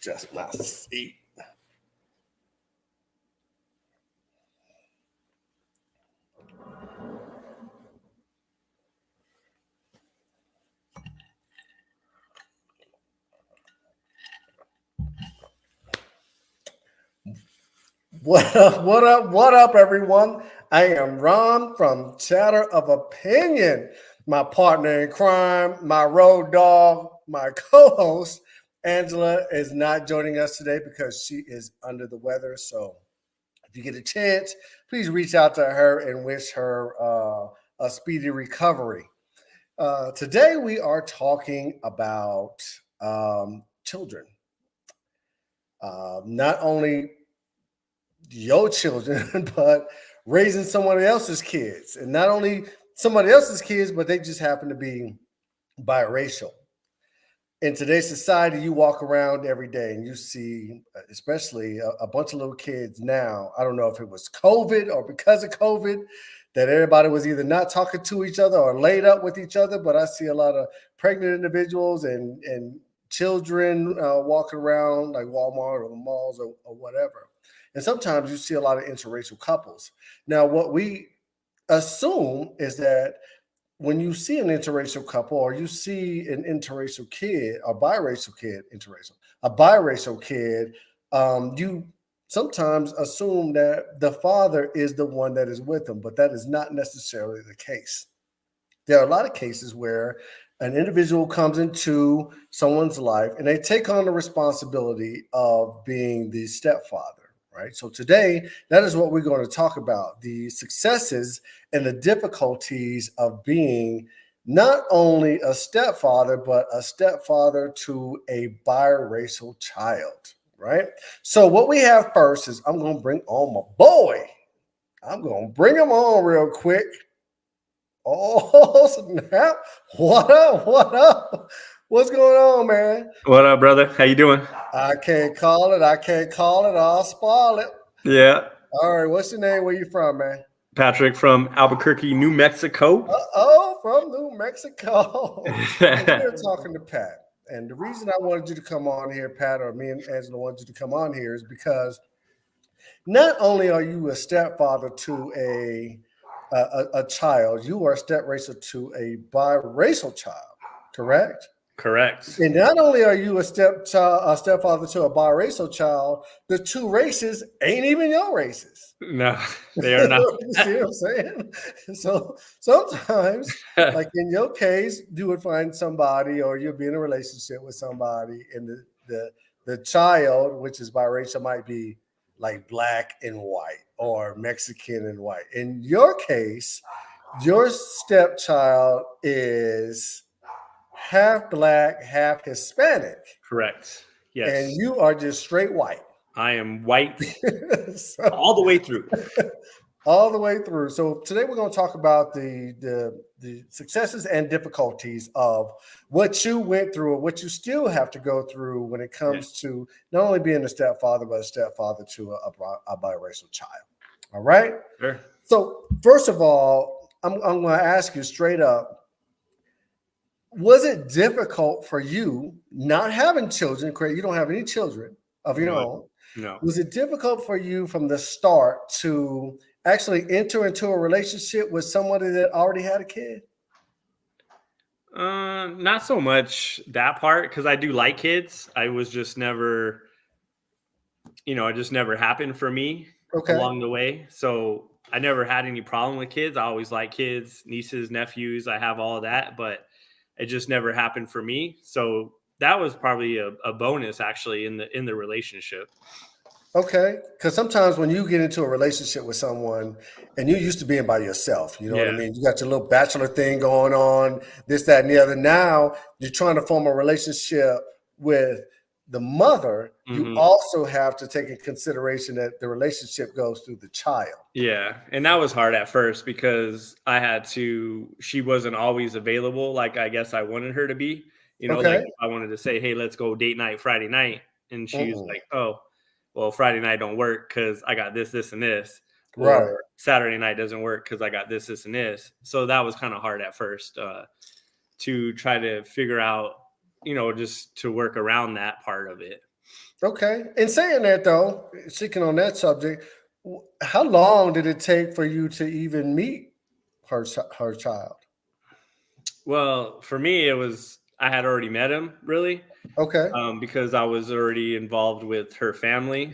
Just my seat. What up, what up, what up, everyone? I am Ron from Chatter of Opinion. My partner in crime, my road dog, my co host, Angela, is not joining us today because she is under the weather. So if you get a chance, please reach out to her and wish her a speedy recovery. Today, we are talking about children. Not only your children, but raising someone else's kids. And not only somebody else's kids, but they just happen to be biracial. In today's society, you walk around every day and you see, especially a bunch of little kids now. I don't know if it was COVID or because of COVID that everybody was either not talking to each other or laid up with each other. But I see a lot of pregnant individuals and children walking around like Walmart or the malls or whatever. And sometimes you see a lot of interracial couples. Now, what we assume is that when you see an interracial couple or you see an interracial kid, a biracial kid, a biracial kid, you sometimes assume that the father is the one that is with them, but that is not necessarily the case. There are a lot of cases where an individual comes into someone's life and they take on the responsibility of being the stepfather. Right. So today, that is what we're going to talk about, the successes and the difficulties of being not only a stepfather, but a stepfather to a biracial child. Right. So what we have first is I'm going to bring on my boy. I'm going to bring him on real quick. Oh, snap. What up? What up? What's going on, man? What up, brother? How you doing? I can't call it. I can't call it. I'll spoil it. Yeah, All right. What's your name? Where you from, man? Patrick from Albuquerque, New Mexico. Oh, from New Mexico. So we're talking to Pat. And the reason I wanted you to come on here, Pat, or me and Angela wanted you to come on here is because not only are you a stepfather to a child, you are a step-racer to a biracial child, correct? Correct. And not only are you a stepfather to a biracial child, the two races ain't even your races. No, they are not. You see what I'm saying? So sometimes, like in your case, you would find somebody, or you'll be in a relationship with somebody, and the child, which is biracial, might be like black and white or Mexican and white. In your case, your stepchild is half black, half Hispanic, Correct. and Yes, you are just straight white. I am white So, all the way through. all the way through. So today we're going to talk about the successes and difficulties of what you went through or what you still have to go through when it Yeah. comes to not only being a stepfather, but a stepfather to a biracial child. All right. Sure. So first of all, I'm going to ask you straight up. Was it difficult for you not having children? Craig, you don't have any children of your No, own. no. Was it difficult for you from the start to actually enter into a relationship with somebody that already had a kid? Not so much that part because I do like kids. I was just never, it just never happened for me Okay. along the way. So I never had any problem with kids. I always like kids, nieces, nephews. I have all of that, but it just never happened for me. So that was probably a bonus actually in the relationship. Okay. Because sometimes when you get into a relationship with someone and you're used to being by yourself, you know what I Yeah. mean? You got your little bachelor thing going on, this, that, and the other. Now you're trying to form a relationship with the mother. You Hmm. also have to take in consideration that the relationship goes through the child. Yeah. And that was hard at first because she wasn't always available. Like I guess I wanted her to be, like Okay. if I wanted to say, hey, let's go date night Friday night. And she was Mm-mm. like, oh, well, Friday night don't work because I got this, and this. Right. Or Saturday night doesn't work because I got this, and this. So that was kind of hard at first to try to figure out, just to work around that part of it. Okay. In saying that, though, sticking on that subject, how long did it take for you to even meet her child? Well, for me, I had already met him, really, Okay. because I was already involved with her family.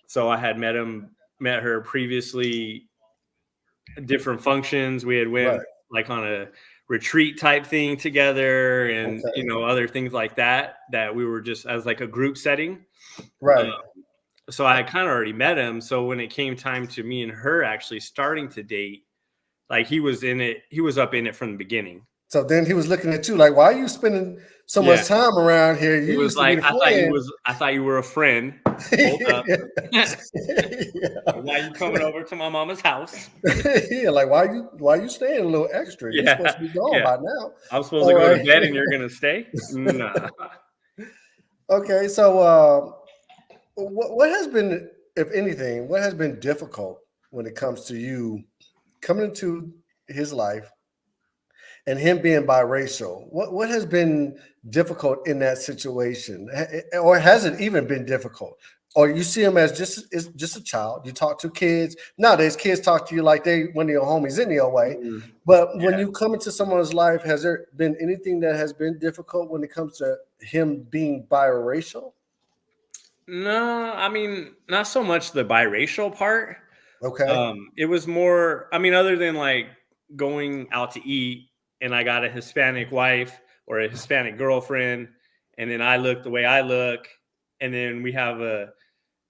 So I had met her previously, different functions. We had went Right. like on a retreat type thing together, and Okay. other things like that we were just as like a group setting. Uh, Right. so I had kind of already met him. So when it came time to me and her actually starting to date, like he was up in it from the beginning. So then he was looking at you like, why are you spending so Yeah. much time around here? He You was used to be like, the friend. I thought you were a friend. Hold up. Yeah. Why you coming over to my mama's house? Yeah, like why you staying a little extra? You're supposed Yeah. to be gone Yeah. by now. I'm supposed to All go to right. bed and you're gonna stay? Nah. Okay, so what has been, if anything, what has been difficult when it comes to you coming into his life and him being biracial? What has been difficult in that situation, or has it even been difficult? Or you see him as just a child. You talk to kids nowadays. Kids talk to you like they one of your homies in your way. Mm, But when yeah. you come into someone's life, has there been anything that has been difficult when it comes to him being biracial? No, I mean, not so much the biracial part. Okay, It was more, I mean, other than like going out to eat and I got a Hispanic wife or a Hispanic girlfriend, and then I look the way I look, and then we have a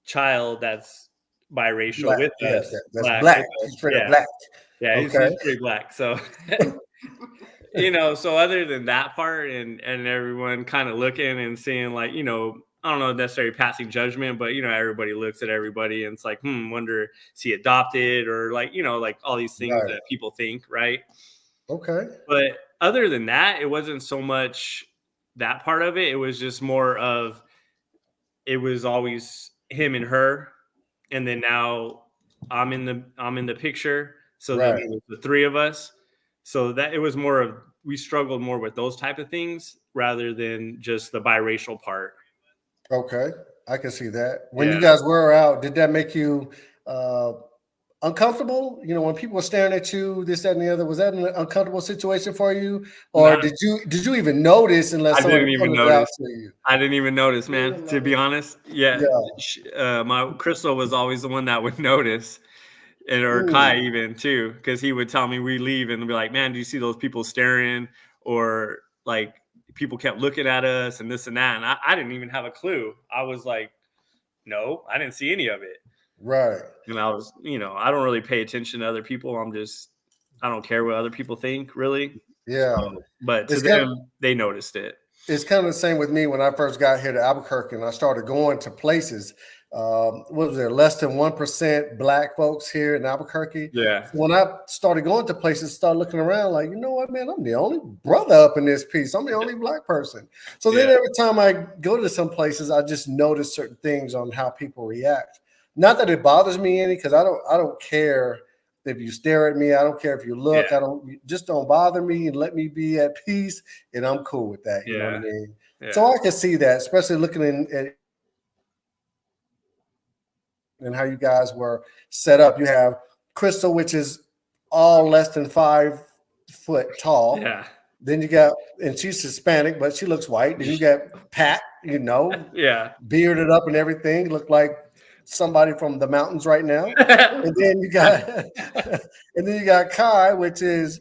child that's biracial black. with Yes, us, that's black with black. us. He's straight up Yeah. black. Yeah. Okay, He's pretty black. So, so other than that part and everyone kind of looking and seeing like, I don't know necessarily passing judgment, but everybody looks at everybody and it's like, wonder is he adopted or like, like all these things right. that people think, right? Okay, But other than that, it wasn't so much that part of it. It was just more of it was always him and her, and then now I'm in the picture. So then right. it was the three of us. So that it was more of we struggled more with those type of things rather than just the biracial part. Okay, I can see that. When Yeah. you guys were out, did that make you uh, uncomfortable? When people were staring at you, this, that, and the other, was that an uncomfortable situation for you, or Not did you even notice unless I somebody didn't even pointed it out notice. to you? I didn't even notice, Didn't man. even To be notice. honest, yeah, Yeah. my Crystal was always the one that would notice, and or Kai Mm, even too, because he would tell me we leave and be like, "Man, do you see those people staring?" Or like people kept looking at us and this and that, and I didn't even have a clue. I was like, "No, I didn't see any of it," right. and I was, I don't really pay attention to other people. I don't care what other people think, really. Yeah. So, but to It's kind of them, they noticed it. it's kind of the same with me when I first got here to Albuquerque and I started going to places. What was there? Less than 1% black folks here in Albuquerque. Yeah, So when I started going to places, started looking around, like, you know what, man, I'm the only brother up in this piece. I'm the only black person. So then yeah, every time I go to some places, I just notice certain things on how people react. Not that it bothers me any, because I don't care if you stare at me. I don't care if you look. yeah, Just don't bother me and let me be at peace, and I'm cool with that. You know what I yeah, mean? So yeah, I can see that, especially looking at and how you guys were set up. You have Crystal, which is all less than 5 foot tall. yeah, Then you got, and she's Hispanic, but she looks white. Then you got Pat, yeah. bearded up and everything, look like somebody from the mountains right now. And then you got, and then you got Kai, which is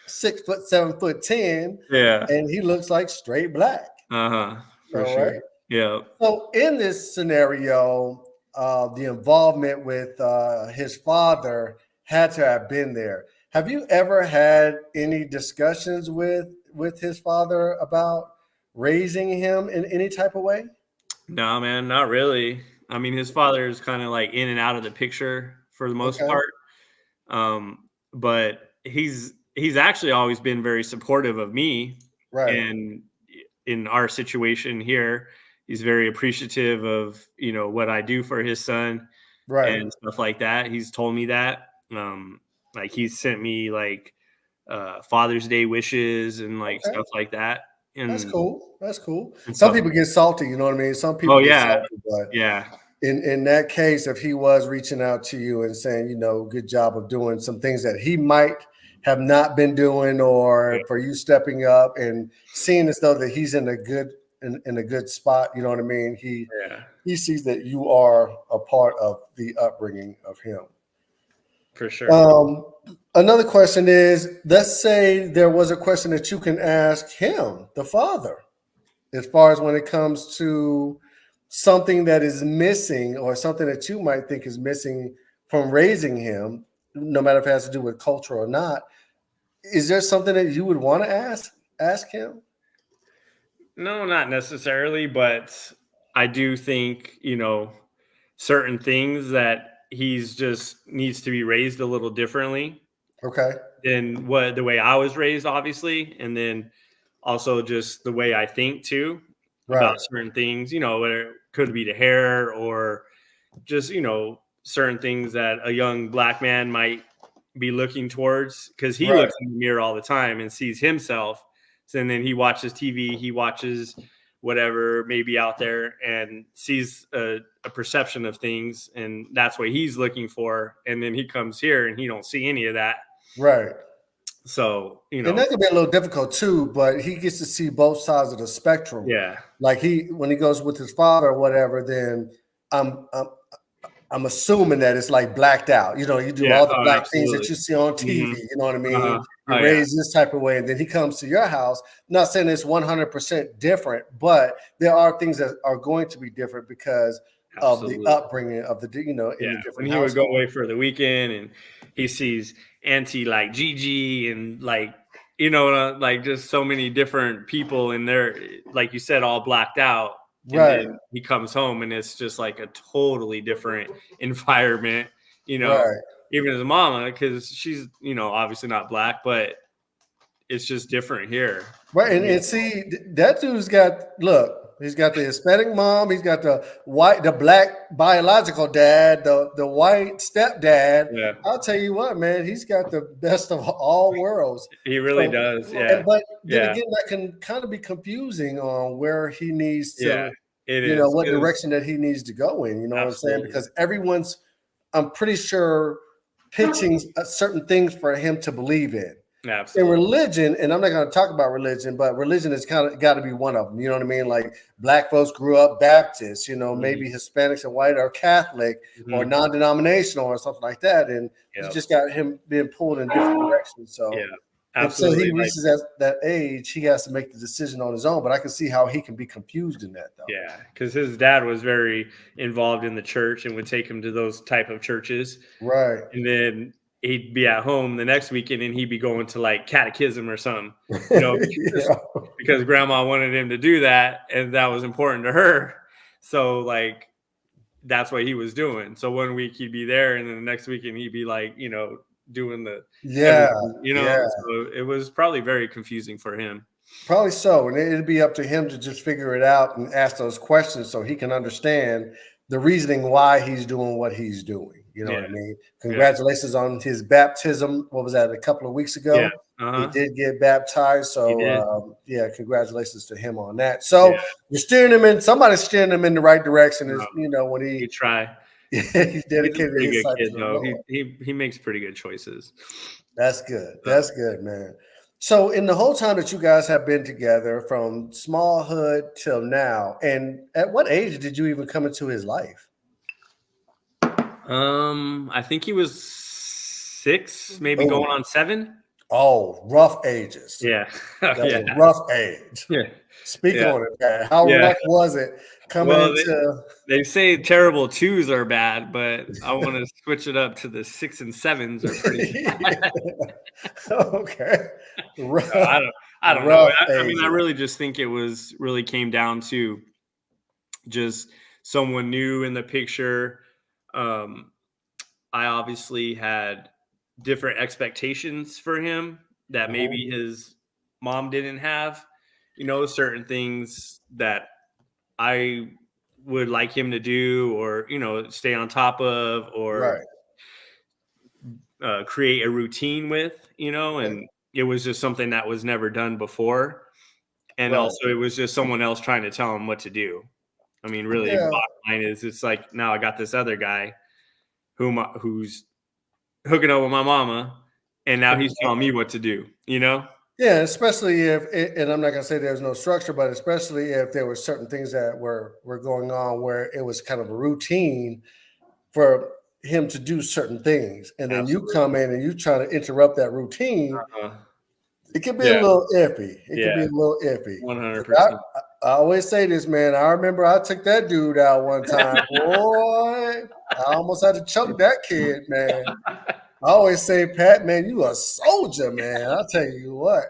6 foot, 7 foot 10, Yeah. and he looks like straight black. Uh-huh. For All sure. right. Yeah. So in this scenario, the involvement with his father had to have been there. Have you ever had any discussions with his father about raising him in any type of way? No, man, not really. I mean, his father is kind of like in and out of the picture for the most Okay, part. But he's actually always been very supportive of me right, and in our situation here. He's very appreciative of, what I do for his son right, and stuff like that. He's told me that. Like he's sent me like Father's Day wishes and like Okay. stuff like that. That's And cool. That's cool. and Some so, people get salty, you know what I mean? Some oh people get yeah, salty, but yeah, in that case, if he was reaching out to you and saying, good job of doing some things that he might have not been doing, yeah, or for you stepping up and seeing as though that he's in a good spot, you know what I mean? yeah, He sees that you are a part of the upbringing of him. for sure. Um, Another question is, let's say there was a question that you can ask him, the father, as far as when it comes to something that is missing or something that you might think is missing from raising him, no matter if it has to do with culture or not. Is there something that you would want to ask him? No, not necessarily, but I do think, certain things that he's just needs to be raised a little differently Okay. than what the way I was raised, obviously. And then also just the way I think too about Right. certain things, whether it could be the hair or just, certain things that a young black man might be looking towards because he Right. looks in the mirror all the time and sees himself. So, and then he watches TV, he watches whatever may be out there and sees a perception of things, and that's what he's looking for. And then he comes here and he don't see any of that. Right. So, And that can be a little difficult too, but he gets to see both sides of the spectrum. yeah, Like when he goes with his father or whatever, then I'm I'm I'm assuming that it's like blacked out. You do yeah, all the oh, black things that absolutely. you see on Hmm. TV. You know what I mean? Oh You're yeah, raised this type of way, and then he comes to your house. Not saying it's 100% different, but there are things that are going to be different because of the absolutely. upbringing of in Yeah, the when different he would go household. away for the weekend and he sees Auntie like Gigi and like just so many different people in there, like you said, all blacked out. And Right, then he comes home and it's just like a totally different environment, you know, right. even his mama, because she's, obviously not black, but it's just different here. Right, and, Yeah. and see that dude's got he's got the Hispanic mom, he's got the black biological dad, the white stepdad. Yeah. I'll tell you what, man, he's got the best of all worlds. He really So, does. Yeah. but then Yeah. again, that can kind of be confusing on where he needs Yeah. to, It is. what 'Cause direction that he needs to go in. You know what I'm saying? absolutely. Because everyone's, I'm pretty sure, pitching certain things for him to believe in Absolutely. religion, and I'm not going to talk about religion, but religion has kind of got to be one of them. You know what I mean? Like black folks grew up Baptist, Mhm. maybe Hispanics and white are Catholic or Mhm. non-denominational or something like that. And you Yep. just got him being pulled in different directions. Yeah, So until he absolutely. Like, reaches that age, he has to make the decision on his own. But I can see how he can be confused in that though. yeah, because his dad was very involved in the church and would take him to those type of churches, Right. and then he'd be at home the next weekend and he'd be going to like catechism or something, because Yeah. grandma wanted him to do that and that was important to her. So like that's what he was doing. So one week he'd be there, and then the next weekend he'd be like, doing the Yeah. everything. Yeah. So it was probably very confusing for him. Probably so. And it'd be up to him to just figure it out and ask those questions so he can understand the reasoning why he's doing what he's doing. You know what Yeah, I mean? yeah, Congratulations on his baptism. What was that, a couple of weeks yeah. ago? He Uh-huh. did get baptized. He So, did. yeah, congratulations to him on that. Yeah. So, somebody's steering him in the right direction is, when We he, try. he's He's a dedicated pretty his good life to kid, the though. He Lord. he he makes pretty good choices. That's good. Uh, That's good, man. So, in the whole time that you guys have been together, from small hood till now, and at what age did you even come into his life? I think he was 6, maybe Oh, going on 7. oh, rough ages. Yeah. Oh, That's yeah. a rough age. Yeah. Speak Yeah. on it, man. How Yeah. rough was it coming Well, into? they say terrible 2s are bad, but I wanna switch it up to the 6 and 7s are pretty bad. Okay, So rough, I don't know. rough I mean, I ages. really just think it was really came down to just someone new in the picture. Um, I obviously had different expectations for him that Mhm. maybe his mom didn't have, certain things that I would like him to do or, stay on top of or Right. create a routine with, Okay. it was just something that was never done before. And Right. also it was just someone else trying to tell him what to do. I mean, really, Yeah. bottom line is it's like now I got this other guy who's hooking up with my mama, and now he's telling me what to do, you know? Yeah, especially if, and I'm not gonna say there's no structure, but especially if there were certain things that were going on where it was kind of a routine for him to do certain things, and then you Absolutely. come in and you try to interrupt that routine, Uh, it could be a yeah, little iffy. It could be yeah, a little iffy. 'Cause 100%. I always say this, man. I remember I took that dude out one time. Boy, I almost had to choke that kid, man. I always say, Pat, man, you a soldier, man. I'll tell you what.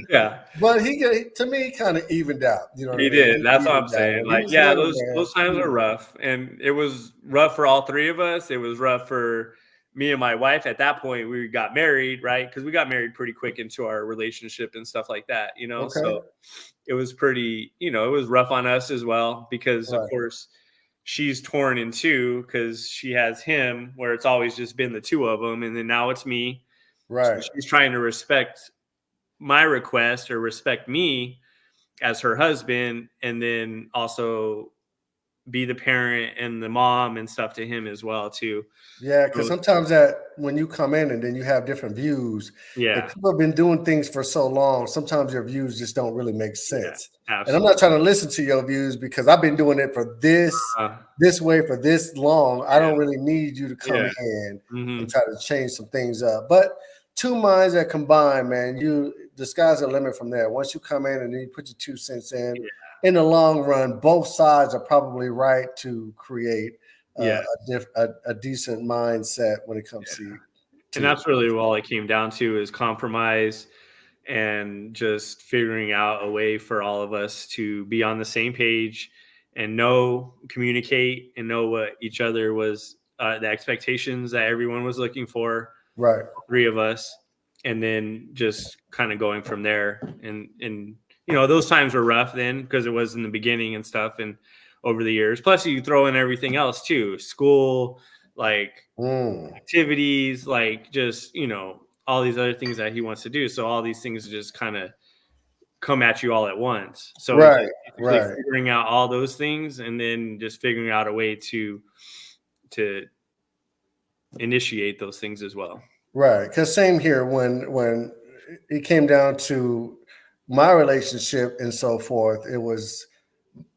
Yeah. But to me, he kind of evened out. You know what I He mean? did. He That's what I'm evened out. saying. When he Like, was yeah, little, those times man. were rough, and it was rough for all three of us. It was rough for me and my wife. At that point, we got married, right? Because we got married pretty quick into our relationship and stuff like that, you know. Okay. So it was pretty, it was rough on us as well because, of Right. course, she's torn in two because she has him, where it's always just been the two of them, and then now it's me. So Right. she's trying to respect my request or respect me as her husband, and then also be the parent and the mom and stuff to him as well too. Yeah, because So sometimes that when you come in and then you have different views, if yeah, people have been doing things for so long, sometimes your views just don't really make yeah, sense. And I'm not absolutely. trying to listen to your views because I've been doing it for Uh, this way for this long. I yeah, don't really need you to come yeah, in and hmm try to change some things up. But two minds that combine, man, the sky's the limit from there. Once you come in and then you put your 2 cents in the long run, both sides are probably right to create yeah, a decent mindset when it comes yeah. And to that's really all it came down to is compromise and just figuring out a way for all of us to be on the same page and communicate and know what each other was, the expectations that everyone was looking for, right, three of us, and then just kind of going from there. And those times were rough then because it was in the beginning and stuff, and over the years. Plus, you throw in everything else too, school, like mm, activities, like just all these other things that he wants to do. So all these things just kind of come at you all at once. So it's right, just basically right, figuring out all those things and then just figuring out a way to initiate those things as well. right. Because same here when it came down to my relationship and so forth, it was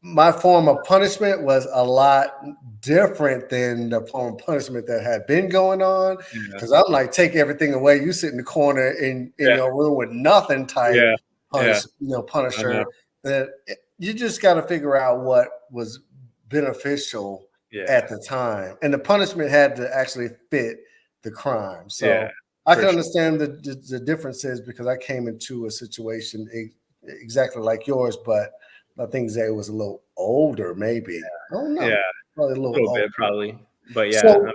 my form of punishment was a lot different than the form of punishment that had been going on. Yeah. Because I'm like, take everything away. You sit in the corner in Yeah. your room with nothing type Yeah. Yeah. I know. punisher. That you just got to figure out what was beneficial Yeah. at the time, and the punishment had to actually fit the crime. Yeah. So I For can sure. understand the differences because I came into a situation exactly like yours, but I think Zay was a little older, maybe. I don't Yeah. know. Probably a A little little older. bit probably. But yeah. So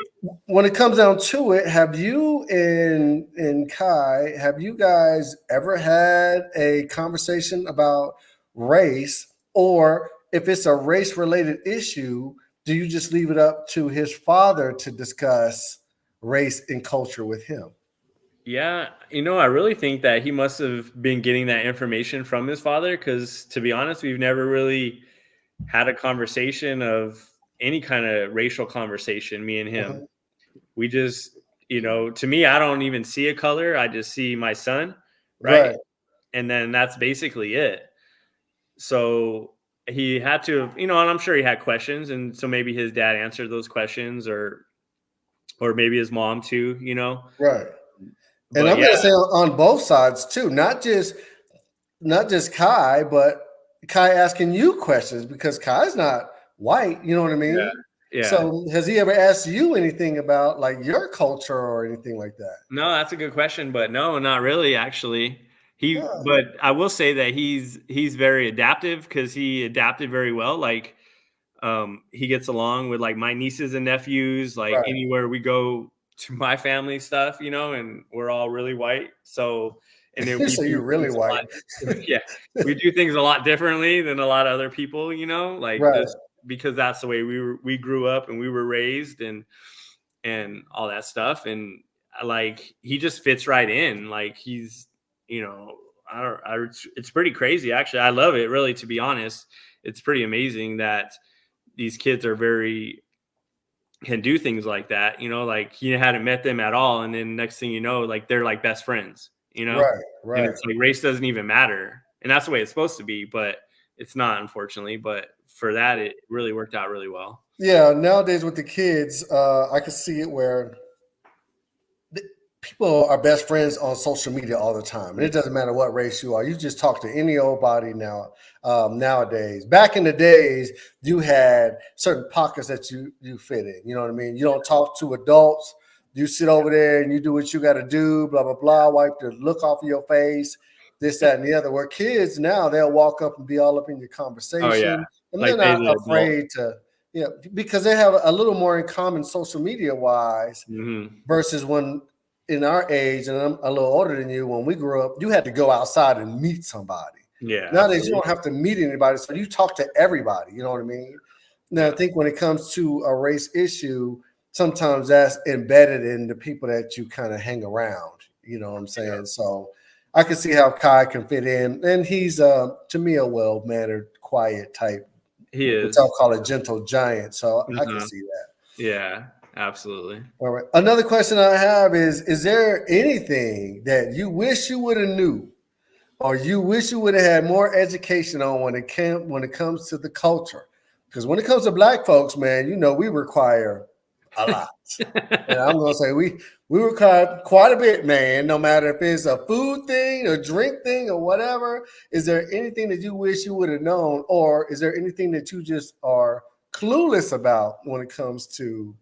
when it comes down to it, have you and Kai, have you guys ever had a conversation about race? Or if it's a race related issue, do you just leave it up to his father to discuss race and culture with him? Yeah, I really think that he must have been getting that information from his father because, to be honest, we've never really had a conversation of any kind of racial conversation, me and him. Mhm. We just, to me, I don't even see a color. I just see my son, right? Right. And then that's basically it. So he had to, and I'm sure he had questions. And so maybe his dad answered those questions or maybe his mom too, Right. And But I'm yeah, gonna say on both sides too, not just Kai, but Kai asking you questions because Kai's not white. You know what I yeah, mean? yeah. So has he ever asked you anything about like your culture or anything like that? No, that's a good question, but no, not really actually. Huh. But I will say that he's very adaptive because he adapted very well. Like, he gets along with like my nieces and nephews, like Right. anywhere we go to my family stuff, and we're all really white. So, and then we So do you're really things a white. lot. Yeah, we do things a lot differently than a lot of other people, like Right. just because that's the way we grew up and we were raised and all that stuff. And like he just fits right in. Like you know, it's pretty crazy actually. I love it really, to be honest. It's pretty amazing that these kids are very can do things like that, you know, like you hadn't met them at all. And then next thing you know, like they're like best friends, you know, Right, and right. it's like race doesn't even matter. And that's the way it's supposed to be, but it's not, unfortunately. But for that, it really worked out really well. Yeah, nowadays with the kids, I can see it where people are best friends on social media all the time, and it doesn't matter what race you are. You just talk to any old body now. Nowadays, back in the days, you had certain pockets that you fit in. You know what I mean? You don't talk to adults. You sit over there and you do what you got to do. Blah blah blah. Wipe the look off of your face. This, that, and the other. Where kids now, they'll walk up and be all up in your Oh yeah, conversation, and they're like they not the adult. afraid to. Yeah, because they have a little more in common social media wise Hmm. versus when in our age, and I'm a little older than you, when we grew up, you had to go outside and meet somebody. Yeah, Nowadays, you don't absolutely. have to meet anybody, so you talk to everybody. You know what I mean? Now, I Yeah, think when it comes to a race issue, sometimes that's embedded in the people that you kind of hang around. You know what I'm yeah, saying? So I can see how Kai can fit in, and he's to me a well mannered, quiet type, he which I'll is. call a gentle giant. So I can Uh-huh. see that. Yeah, absolutely. All right. Another question I have is there anything that you wish you would have knew or you wish you would have had more education on when it comes to the culture? Because when it comes to black folks, man, you know, we require a lot. And I'm gonna say we require quite a bit, man, no matter if it's a food thing, a drink thing, or whatever. Is there anything that you wish you would have known, or is there anything that you just are clueless about when it comes to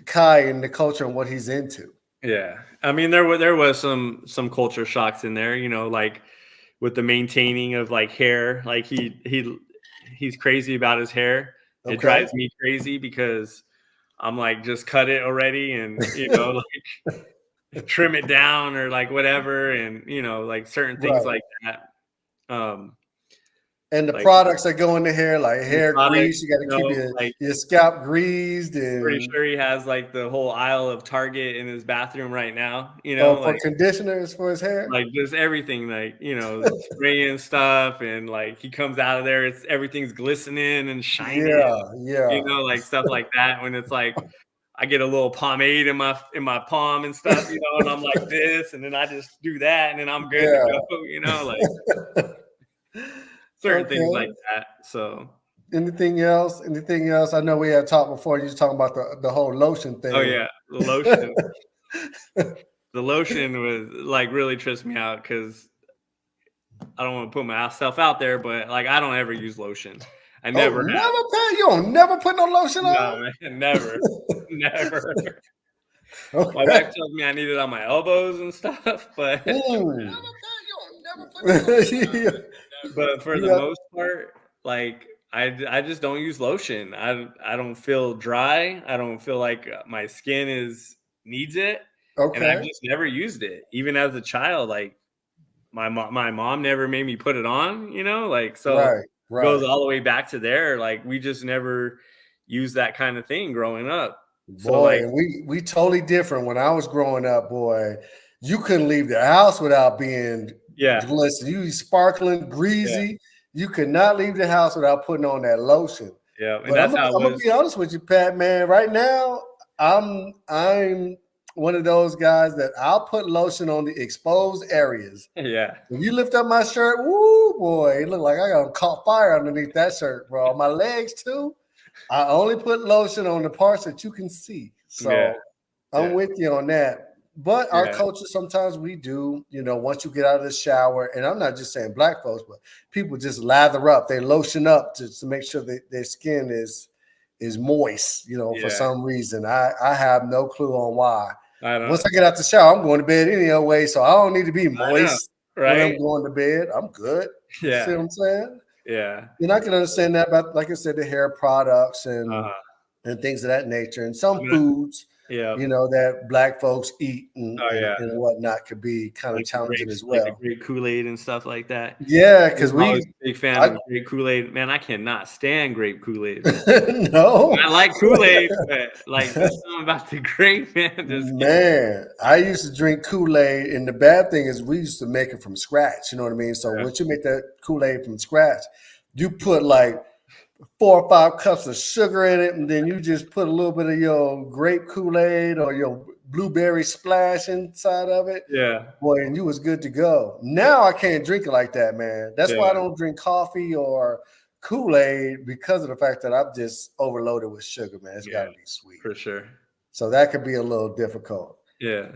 Kai and the culture and what he's into? Yeah, I mean there was some culture shocks in there, you know, like with the maintaining of like hair. Like he's crazy about his hair. It Okay. drives me crazy because I'm like, just cut it already, and you know, like trim it down or like whatever, and you know, like certain things Right. like that. Um, And the like products that go in the hair, like the hair product, grease, you got you to keep know, like your scalp greased pretty and sure he has like the whole aisle of Target in his bathroom right now. You know, oh, for like conditioners for his hair. just everything, like, you know, spraying stuff, and like he comes out of there, it's everything's glistening and shining, Yeah, you yeah, know, like stuff like that. When it's like I get a little pomade in my palm and stuff, you know, and I'm like this, and then I just do that, and then I'm good to yeah. go, you know, like certain things like Okay. that. So, Anything else? Anything else? I know we had talked before. You was talking about the whole lotion oh thing. yeah, the lotion was like really trips me out because I don't want to put myself out there, but like I don't ever use lotion. I Oh, never have. never put you don't never put no lotion No, on? man, never, never. My Okay. wife tells me I need it on my elbows and stuff, but Mm. Yeah. for You the got most part, like I just don't use lotion. I don't feel dry. I don't feel like my skin is needs it, and I've okay. just never used it. Even as a child, like my mom never made me put it on. You know, like so Right, it goes right. all the way back to there. Like we just never used that kind of thing growing up. So Boy, like and we totally different. When I was growing up, boy, you couldn't leave the house without being yeah, glistening. You sparkling, yeah, greasy. You could not leave the house without putting on that lotion. yeah, and But that's how it I'm gonna was. be honest with you, Pat, man. Right now, I'm one of those guys that I'll put lotion on the exposed areas. Yeah, If you lift up my shirt, woo boy, it look like I got caught fire underneath that shirt, bro. My legs too. I only put lotion on the parts that you can see. yeah, So I'm yeah, with you on that. But our yeah, culture, sometimes we do, you know, once you get out of the shower, and I'm not just saying black folks, but people just lather up, they lotion up to make sure that their skin is moist, you know, for yeah. some reason. I have no clue on why. I Once don't. I get out the shower, I'm going to bed any other way. So I don't need to be I know, moist when I'm right? going to bed. I'm good. You see Yeah, what I'm saying? yeah. And I can understand that about, like I said, the hair products Uh-huh. and things of that nature, and some I mean, foods. Yeah. that black folks eat and, Oh and, yeah. and whatnot could be kind of Like the challenging as like the well. grape Kool-Aid and stuff like that. Yeah, because I'm always a big fan I of grape Kool-Aid. Man, I cannot stand grape Kool-Aid, man. no. I like Kool-Aid, but like there's something about the grape, man. Just Man, I used to drink Kool-Aid, and the bad thing is we used to make it from scratch. You know what I mean? So yeah. once you make that Kool-Aid from scratch, you put like 4 or 5 cups of sugar in it, and then you just put a little bit of your grape Kool-Aid or your blueberry splash inside of it. Yeah. Boy, and you was good to go. Now I can't drink it like that, man. That's why I Yeah. don't drink coffee or Kool-Aid, because of the fact that I'm just overloaded with sugar, man. It's got Yeah. to be sweet. For sure. So that could be a little difficult. Yeah.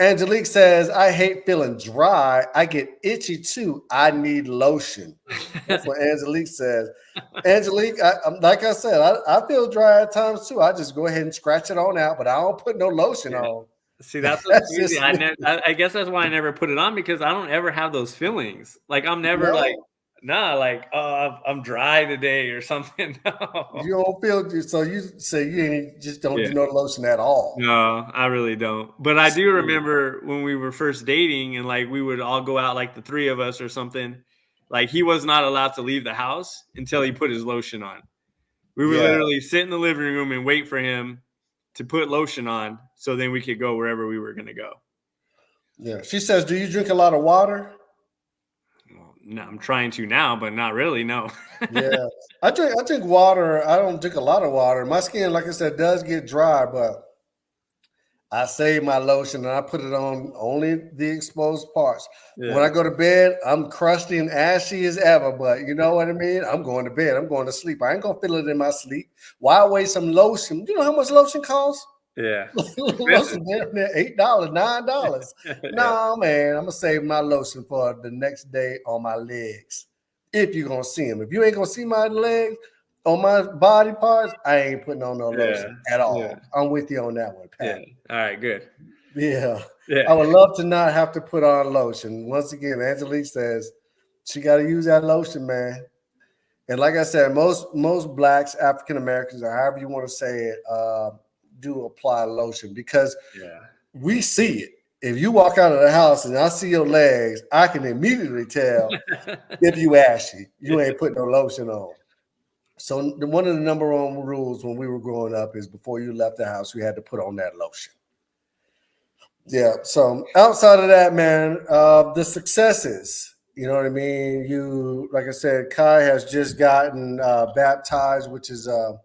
Angelique says, I hate feeling dry. I get itchy too. I need lotion. That's what Angelique says. Angelique, like I said, I feel dry at times too. I just go ahead and scratch it on out, but I don't put no lotion Yeah. on. See, that's what's That's crazy. just me. I guess that's why I never put it on, because I don't ever have those feelings. Like I'm never like, No, nah, like I'm dry today or something. No. you don't feel, so you say you ain't, just don't Yeah. do no lotion at all. No, I really don't. But I do Sweet. remember when we were first dating and like we would all go out, like the three of us or something. Like he was not allowed to leave the house until he put his lotion on. We would Yeah, literally sit in the living room and wait for him to put lotion on, so then we could go wherever we were going to go. yeah. She says, do you drink a lot of water? Well, no, I'm trying to now, but not really. No. Yeah, I drink water. I don't drink a lot of water. My skin, like I said, does get dry, but I save my lotion and I put it on only the exposed parts. When Yeah. I go to bed, I'm crusty and ashy as ever, but you know what I mean? I'm going to bed. I'm going to sleep. I ain't gonna feel it in my sleep. Why waste some lotion? You know how much lotion costs? Yeah. Expensive. Lotion down there, $8, $9. Yeah. No, man, I'm gonna save my lotion for the next day on my legs. If you're gonna see them. If you ain't gonna see my legs on my body parts, I ain't putting on no Yeah. lotion at Yeah. all. I'm with you on that one, Yeah. Pat. All right. Good. Yeah. Yeah. I would love to not have to put on lotion. Once again, Angelique says she got to use that lotion, man. And like I said, most blacks, African Americans, or however you want to say it, do apply lotion because Yeah. we see it. If you walk out of the house and I see your legs, I can immediately tell if you ashy. You ain't putting no lotion on. So one of the number one rules when we were growing up is before you left the house, you had to put on that lotion. Yeah. So outside of that, man, the successes, you know what I mean? You, like I said, Kai has just gotten baptized, which is a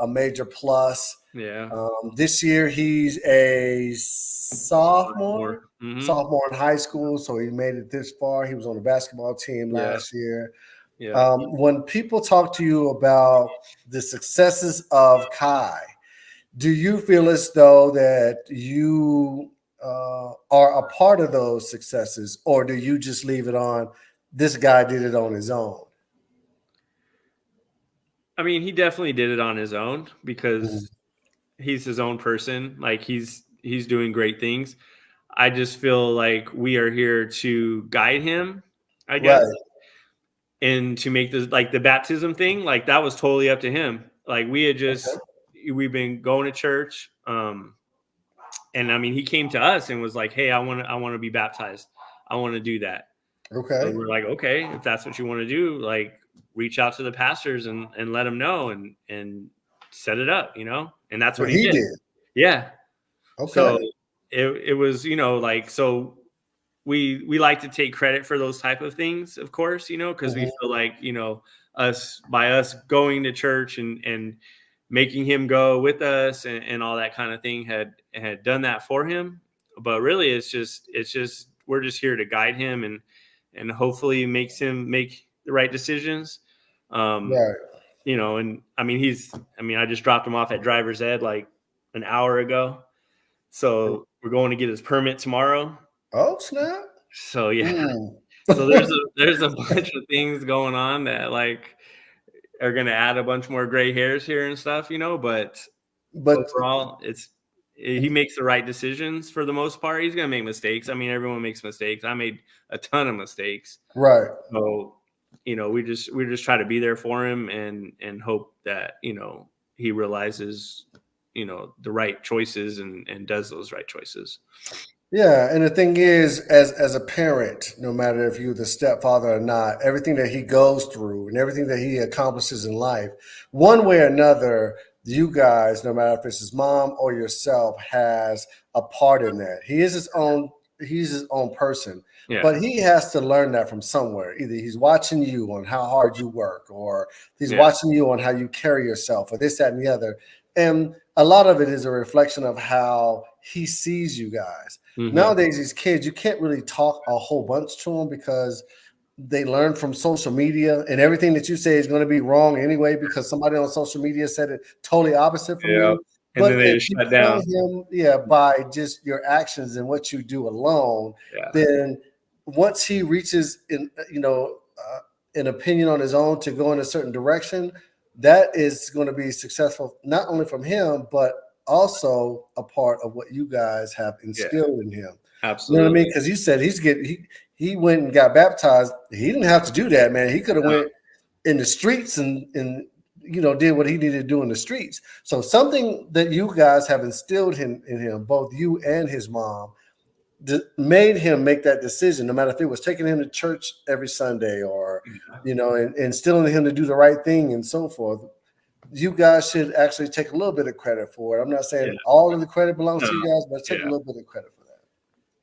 major plus. Yeah. This year he's a More. sophomore, Mm-hmm. sophomore in high school, so he made it this far. He was on the basketball team Yeah. last year. Yeah. When people talk to you about the successes of Kai, do you feel as though that you are a part of those successes, or do you just leave it on this guy did it on his own? I mean, he definitely did it on his own Mhm. because he's his own person. Like he's doing great things. I just feel like we are here to guide him, I guess, Right. and to make this like the baptism thing. Like that was totally up to him. Like Okay. we've been going to church, and I mean, he came to us and was like, "Hey, I want to be baptized. I want to do that." So Okay. we're like, "Okay, if that's what you want to do, like reach out to the pastors and let them know and set it up, you know." And that's So what he he did. did. Yeah. So Okay. it was, like so we like to take credit for those type of things, of course, because we Mhm. feel like, us going to church and making him go with us and all that kind of thing had done that for him. But really it's just we're just here to guide him and hopefully makes him make the right decisions. Um, Right. and I just dropped him off at driver's ed like an hour ago. So we're going to get his permit tomorrow. Oh, snap. So yeah. Mm. So there's a bunch of things going on that like are gonna add a bunch more gray hairs here and stuff, but But overall he makes the right decisions for the most part. He's gonna make mistakes. I mean, everyone makes mistakes. I made a ton of mistakes. right. So, we just try to be there for him and hope that, he realizes the right choices and does those right choices. Yeah, and the thing is, as a parent, no matter if you're the stepfather or not, everything that he goes through and everything that he accomplishes in life, one way or another, you guys, no matter if it's his mom or yourself, has a part in that. He's his own person. Yeah. But he has to learn that from somewhere. Either he's watching you on how hard you work, or he's Yeah. watching you on how you carry yourself, or this, that, and the other. And a lot of it is a reflection of how he sees you guys. Mhm. Nowadays, these kids, you can't really talk a whole bunch to them because they learn from social media, and everything that you say is going to be wrong anyway because somebody on social media said it totally opposite from Yeah. you. And But then they if just you shut tell down. him, by just your actions and what you do alone, Yeah. then once he reaches an opinion on his own to go in a certain direction, that is going to be successful not only from him but also a part of what you guys have instilled in him. You know what I Absolutely. mean? Because you said he went and got baptized. He didn't have to do that, man. He could have went in the streets and did what he needed to do in the streets. So something that you guys have instilled in him, both you and his mom, made him make that decision, no matter if it was taking him to church every Sunday or, and instilling him to do the right thing and so forth. You guys should actually take a little bit of credit for it. I'm not saying all of the credit belongs to you guys, but take a little bit of credit for that.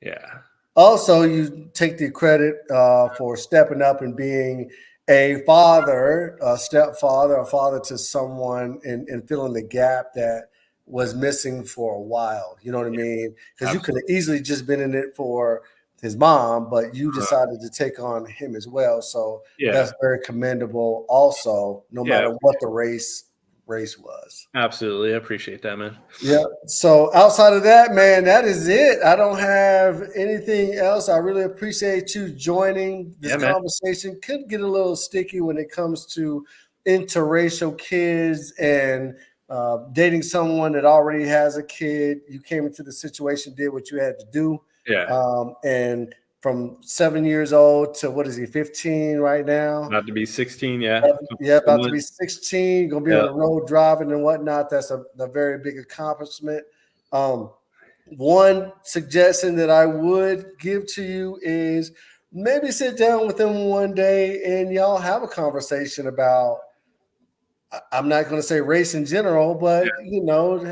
Yeah. Also, you take the credit for stepping up and being a father, a stepfather, a father to someone, and filling the gap that was missing for a while. You know what I mean? Because you could have easily just been in it for his mom, but you decided to take on him as well. So that's very commendable also, no matter what the race was. Absolutely. I appreciate that, man. Yeah. So outside of that, man, that is it. I don't have anything else. I really appreciate you joining this conversation. Could get a little sticky when it comes to interracial kids and dating someone that already has a kid. You came into the situation, did what you had to do. Yeah. And from 7 years old to what is he, 15 right now? About to be 16, Yeah, about to be 16. Gonna be on the road driving and whatnot. That's a very big accomplishment. One suggestion that I would give to you is maybe sit down with him one day and y'all have a conversation about, I'm not going to say race in general, but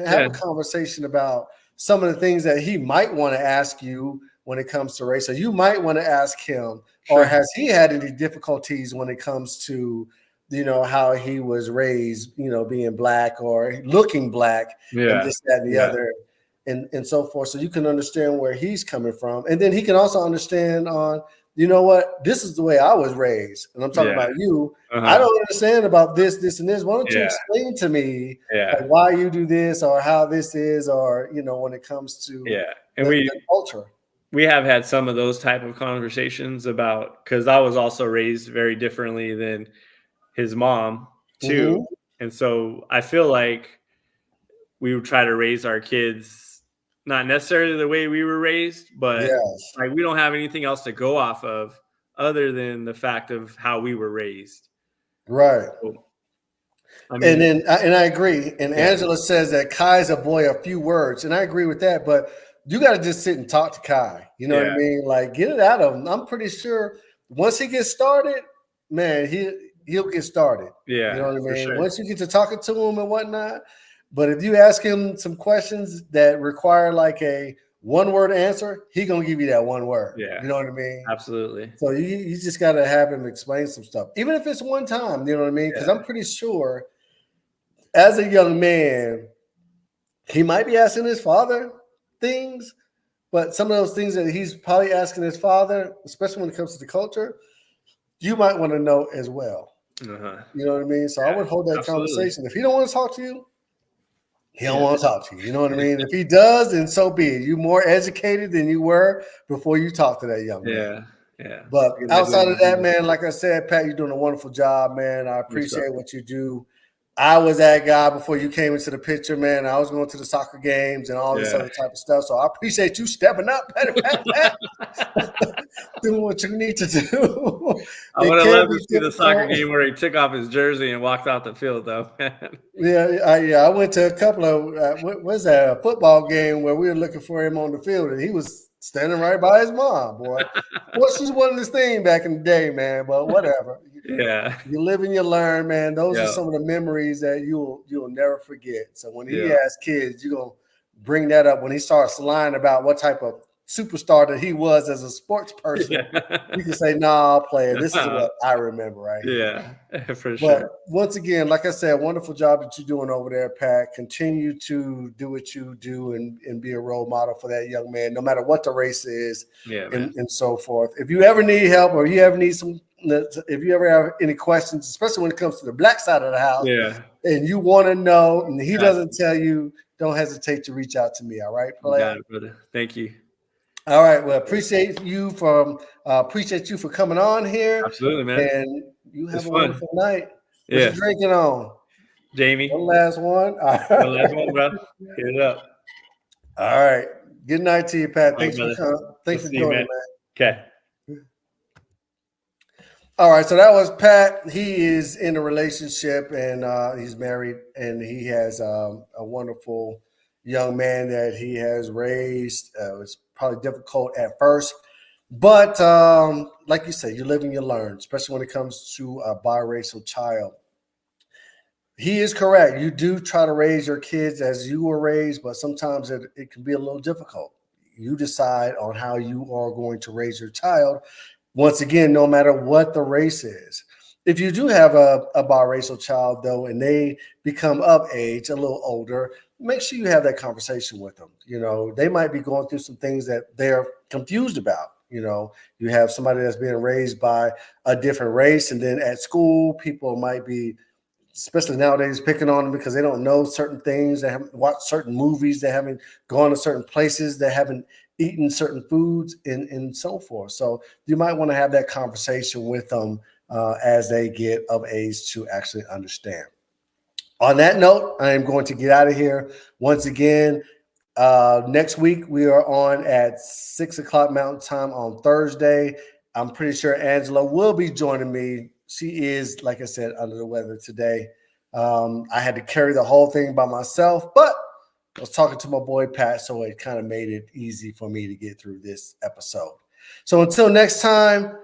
have a conversation about some of the things that he might want to ask you when it comes to race. So you might want to ask him, or has he had any difficulties when it comes to, how he was raised, being black or looking black and this, that, and the other, and so forth. So you can understand where he's coming from. And then he can also understand on, this is the way I was raised. And I'm talking about you. I don't understand about this, and this. Why don't you explain to me why you do this or how this is, or, when it comes to and the culture. We have had some of those type of conversations about, because I was also raised very differently than his mom too. Mm-hmm. And so I feel like we would try to raise our kids, not necessarily the way we were raised, but like we don't have anything else to go off of other than the fact of how we were raised. Right. So, I mean, and I agree. And Angela says that Kai's a boy of few words. And I agree with that, but you got to just sit and talk to Kai. You know what I mean? Like, get it out of him. I'm pretty sure once he gets started, man, he'll get started. Yeah. You know what I mean? Sure. Once you get to talking to him and whatnot. But if you ask him some questions that require like a one-word answer, he gonna give you that one word. Yeah. You know what I mean? Absolutely. So you just got to have him explain some stuff, even if it's one time. You know what I mean? Because I'm pretty sure as a young man, he might be asking his father things, but some of those things that he's probably asking his father, especially when it comes to the culture, you might want to know as well. You know what I mean? So I would hold that conversation. If he don't want to talk to you, he don't want to talk to you. You know what I mean? If he does, then so be it. You're more educated than you were before you talked to that young man. Yeah. But outside of that, man, like I said, Pat, you're doing a wonderful job, man. I appreciate what you do. I was that guy before you came into the picture, man. I was going to the soccer games and all this Yeah. other type of stuff. So I appreciate you stepping up, Pat, doing what you need to do. I It would have can loved to be see the soccer difficult. game where he took off his jersey and walked out the field, though. Yeah, I went to a couple of what was that, a football game where we were looking for him on the field, and he was standing right by his mom. Boy, well, she's one of this thing back in the day, man. But whatever. Yeah. You live and you learn, man. Those are Yeah. some of the memories that you'll never forget. So when he Yeah. has kids, you're gonna bring that up when he starts lying about what type of superstar that he was as a sports person. Yeah. You can say, "Nah, player. This is what I remember right here." Yeah, for But sure. once again, like I said, wonderful job that you're doing over there, Pat. Continue to do what you do and be a role model for that young man, no matter what the race is, Yeah, man. and so forth. If you ever need help or you ever need some, if you ever have any questions, especially when it comes to the black side of the house, Yeah. and you want to know, and he Got doesn't tell you, don't hesitate to reach out to me. All right, You player. got it, brother. Thank you. All right. Well, appreciate you for coming on here, Absolutely, man. and you have It's a fun. wonderful night. What Yeah. you drinking on? Jamie, One last one. All one last one, bro. Hit it up. right. Good night to you, Pat. All right, Thanks for brother. coming. Thanks We'll for see you, joining, man. man. Okay. All right, so that was Pat. He is in a relationship and he's married, and he has a wonderful young man that he has raised. It was probably difficult at first, but like you said, you live and you learn, especially when it comes to a biracial child. He is correct. You do try to raise your kids as you were raised, but sometimes it can be a little difficult. You decide on how you are going to raise your child. Once again, no matter what the race is. If you do have a biracial child, though, and they become of age, a little older, make sure you have that conversation with them. You know, they might be going through some things that they're confused about. You know, you have somebody that's being raised by a different race, and then at school, people might be, especially nowadays, picking on them because they don't know certain things, they haven't watched certain movies, they haven't gone to certain places, they haven't eaten certain foods, and so forth. So you might want to have that conversation with them as they get of age to actually understand. On that note, I am going to get out of here. Once again, next week we are on at 6 o'clock Mountain Time on Thursday. I'm pretty sure Angela will be joining me. She is, like I said, under the weather today. I had to carry the whole thing by myself, but I was talking to my boy Pat, so it kind of made it easy for me to get through this episode. So until next time,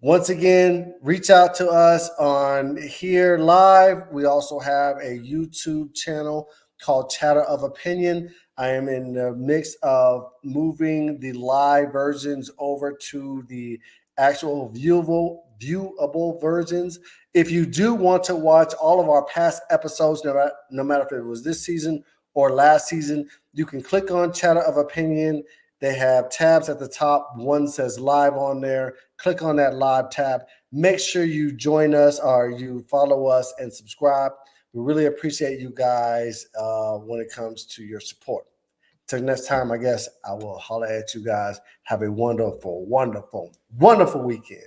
once again, reach out to us on here live. We also have a YouTube channel called Chatter of Opinion. I am in the mix of moving the live versions over to the actual viewable versions. If you do want to watch all of our past episodes, no matter if it was this season or last season, you can click on Chatter of Opinion. They have tabs at the top. One says live on there. Click on that live tab. Make sure you join us or you follow us and subscribe. We really appreciate you guys when it comes to your support. Till next time, I guess I will holler at you guys. Have a wonderful, wonderful, wonderful weekend.